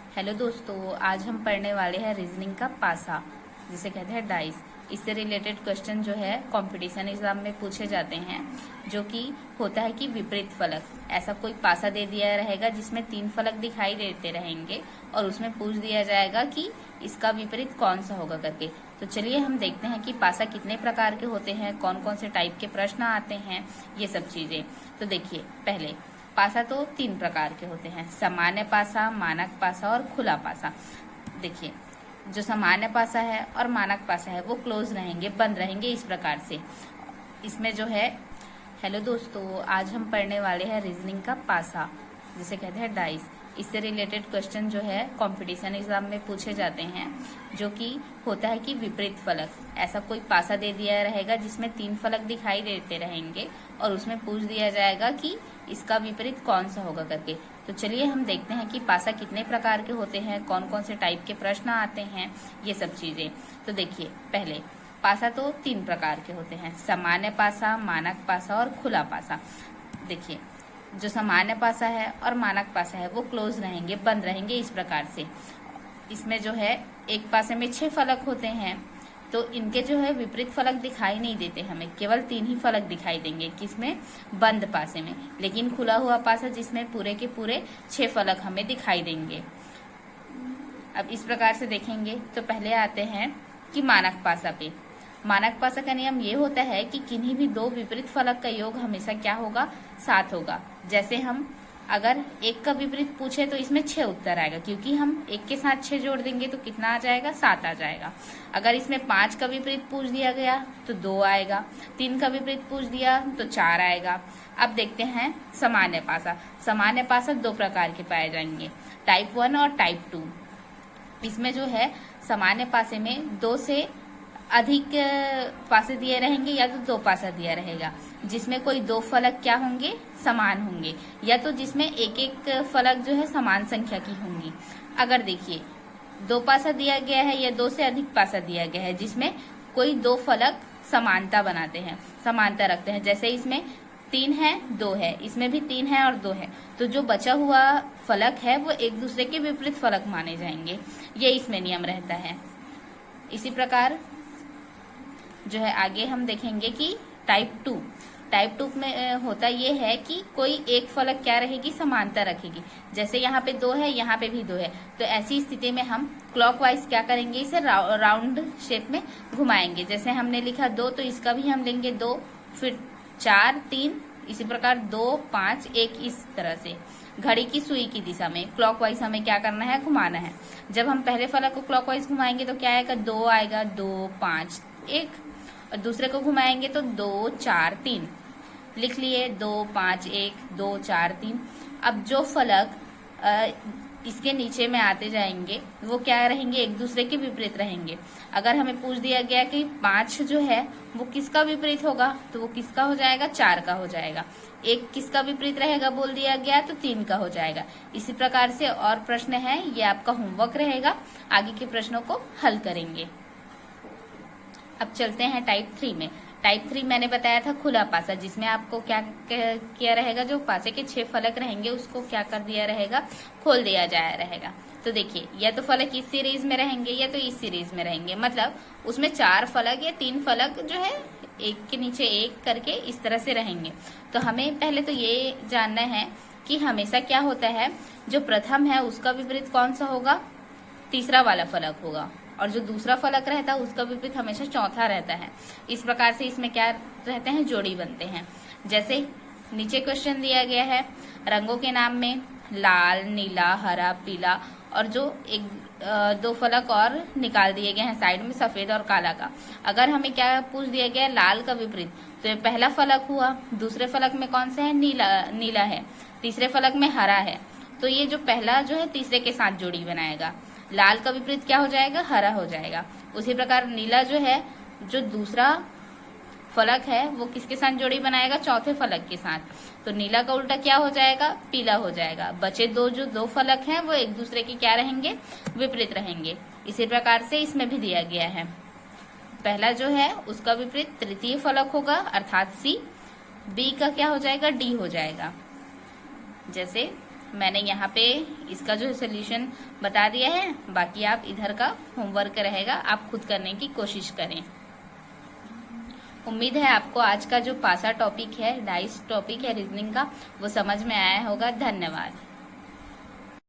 Hello दोस्तों, आज हम पढ़ने वाले हैं रीजनिंग का पासा, जिसे कहते हैं डाइस। इससे रिलेटेड क्वेश्चन जो है कंपटीशन एग्जाम में पूछे जाते हैं, जो कि होता है कि विपरीत फलक। ऐसा कोई पासा दे दिया रहेगा जिसमें 3 फलक दिखाई देते रहेंगे और उसमें पूछ दिया जाएगा कि इसका विपरीत कौन सा होगा करके। तो चलिए हम देखते हैं कि पासा कितने प्रकार के होते हैं, कौन कौन से टाइप के प्रश्न आते हैं, ये सब चीजें। तो देखिए, पहले पासा तो 3 प्रकार के होते हैं, सामान्य पासा, मानक पासा और खुला पासा। देखिए, जो सामान्य पासा है और मानक पासा है वो क्लोज रहेंगे, बंद रहेंगे इस प्रकार से। इसमें जो है, हेलो दोस्तों, आज हम पढ़ने वाले हैं रीजनिंग का पासा, जिसे कहते हैं डाइस। इससे रिलेटेड क्वेश्चन जो है कंपटीशन एग्जाम में पूछे जाते हैं, जो कि होता है कि विपरीत फलक। ऐसा कोई पासा दे दिया रहेगा जिसमें 3 फलक दिखाई देते रहेंगे और उसमें पूछ दिया जाएगा कि इसका विपरीत कौन सा होगा करके। तो चलिए हम देखते हैं कि पासा कितने प्रकार के होते हैं, कौन कौन से टाइप के प्रश्न आते हैं, ये सब चीजें। तो देखिए, पहले पासा तो 3 प्रकार के होते हैं, सामान्य पासा, मानक पासा और खुला पासा। देखिए, जो सामान्य पासा है और मानक पासा है वो क्लोज रहेंगे, बंद रहेंगे इस प्रकार से। इसमें जो है, एक पासे में 6 फलक होते हैं, तो इनके जो है विपरीत फलक दिखाई नहीं देते हमें, केवल 3 ही फलक दिखाई देंगे, किसमें? बंद पासे में। लेकिन खुला हुआ पासा जिसमें पूरे के पूरे 6 फलक हमें दिखाई देंगे। अब इस प्रकार से देखेंगे तो पहले आते हैं कि मानक पासा पे। मानक पासा का नियम ये होता है कि किन्हीं भी 2 विपरीत फलक का योग हमेशा क्या होगा? 7 होगा। जैसे हम अगर 1 का विपरीत पूछे तो इसमें 6 उत्तर आएगा, क्योंकि हम 1 के साथ 6 जोड़ देंगे तो कितना आ जाएगा? 7 आ जाएगा। अगर इसमें 5 का विपरीत पूछ दिया गया तो 2 आएगा, 3 का विपरीत पूछ दिया तो 4 आएगा। अब देखते हैं सामान्य पासा। सामान्य पासा 2 प्रकार के पाए जाएंगे, टाइप 1 और टाइप 2। इसमें जो है सामान्य पासे में 2 से अधिक पासे दिए रहेंगे, या तो 2 पासा दिया रहेगा, जिसमें कोई 2 फलक क्या होंगे? समान होंगे, या तो जिसमें एक एक फलक जो है समान संख्या की होंगी। अगर देखिए, 2 पासा दिया गया है या 2 से अधिक पासा दिया गया है जिसमें कोई 2 फलक समानता बनाते हैं, समानता रखते हैं, जैसे इसमें 3 है 2 है, इसमें भी 3 है और 2 है, तो जो बचा हुआ फलक है वो एक दूसरे के विपरीत फलक माने जाएंगे। ये इसमें नियम रहता है। इसी प्रकार जो है आगे हम देखेंगे कि टाइप 2। टाइप 2 में होता ये है कि कोई एक फलक क्या रहेगी? समानता रखेगी। जैसे यहाँ पे 2 है, यहाँ पे भी 2 है, तो ऐसी स्थिति में हम क्लॉकवाइज क्या करेंगे? इसे राउंड शेप में घुमाएंगे। जैसे हमने लिखा 2, तो इसका भी हम लेंगे 2, फिर 4, 3, इसी प्रकार 2, 5, 1, इस तरह से घड़ी की सुई की दिशा में क्लॉकवाइज हमें क्या करना है? घुमाना है। जब हम पहले फलक को क्लॉकवाइज घुमाएंगे तो क्या आएगा? 2 आएगा, 2, 5, 1, और दूसरे को घुमाएंगे तो 2, 4, 3 लिख लिए, 2, 5, 1, 2, 4, 3। अब जो फलक इसके नीचे में आते जाएंगे वो क्या रहेंगे? एक दूसरे के विपरीत रहेंगे। अगर हमें पूछ दिया गया कि 5 जो है वो किसका विपरीत होगा, तो वो किसका हो जाएगा? 4 का हो जाएगा। 1 किसका विपरीत रहेगा बोल दिया गया तो 3 का हो जाएगा। इसी प्रकार से और प्रश्न है, ये आपका होमवर्क रहेगा, आगे के प्रश्नों को हल करेंगे। अब चलते हैं टाइप 3 में। टाइप 3 मैंने बताया था खुला पासा, जिसमें आपको क्या किया रहेगा? जो पासे के 6 फलक रहेंगे उसको क्या कर दिया रहेगा? खोल दिया जाया रहेगा। तो देखिए, या तो फलक इस सीरीज में रहेंगे या तो इस सीरीज में रहेंगे, मतलब उसमें 4 फलक या 3 फलक जो है एक के नीचे एक करके इस तरह से रहेंगे। तो हमें पहले तो ये जानना है कि हमेशा क्या होता है, जो प्रथम है उसका विपरीत कौन सा होगा? तीसरा वाला फलक होगा, और जो दूसरा फलक रहता है उसका विपरीत हमेशा चौथा रहता है। इस प्रकार से इसमें क्या रहते हैं? जोड़ी बनते हैं। जैसे नीचे क्वेश्चन दिया गया है, रंगों के नाम में लाल, नीला, हरा, पीला, और जो 2 फलक और निकाल दिए गए हैं साइड में, सफेद और काला का। अगर हमें क्या पूछ दिया गया? लाल का विपरीत, तो ये पहला फलक हुआ। दूसरे फलक में कौन सा है? नीला है। तीसरे फलक में हरा है, तो ये जो पहला जो है तीसरे के साथ जोड़ी बनाएगा। लाल का विपरीत क्या हो जाएगा? हरा हो जाएगा। उसी प्रकार नीला जो है, जो दूसरा फलक है वो किसके साथ जोड़ी बनाएगा? चौथे फलक के साथ। तो नीला का उल्टा क्या हो जाएगा? पीला हो जाएगा। बचे जो 2 फलक हैं वो एक दूसरे के क्या रहेंगे? विपरीत रहेंगे। इसी प्रकार से इसमें भी दिया गया है, पहला जो है उसका विपरीत तृतीय फलक होगा, अर्थात सी। बी का क्या हो जाएगा? डी हो जाएगा। जैसे मैंने यहाँ पे इसका जो सोल्यूशन बता दिया है, बाकी आप इधर का होमवर्क रहेगा, आप खुद करने की कोशिश करें। उम्मीद है आपको आज का जो पासा टॉपिक है, डाइस टॉपिक है रीजनिंग का, वो समझ में आया होगा। धन्यवाद।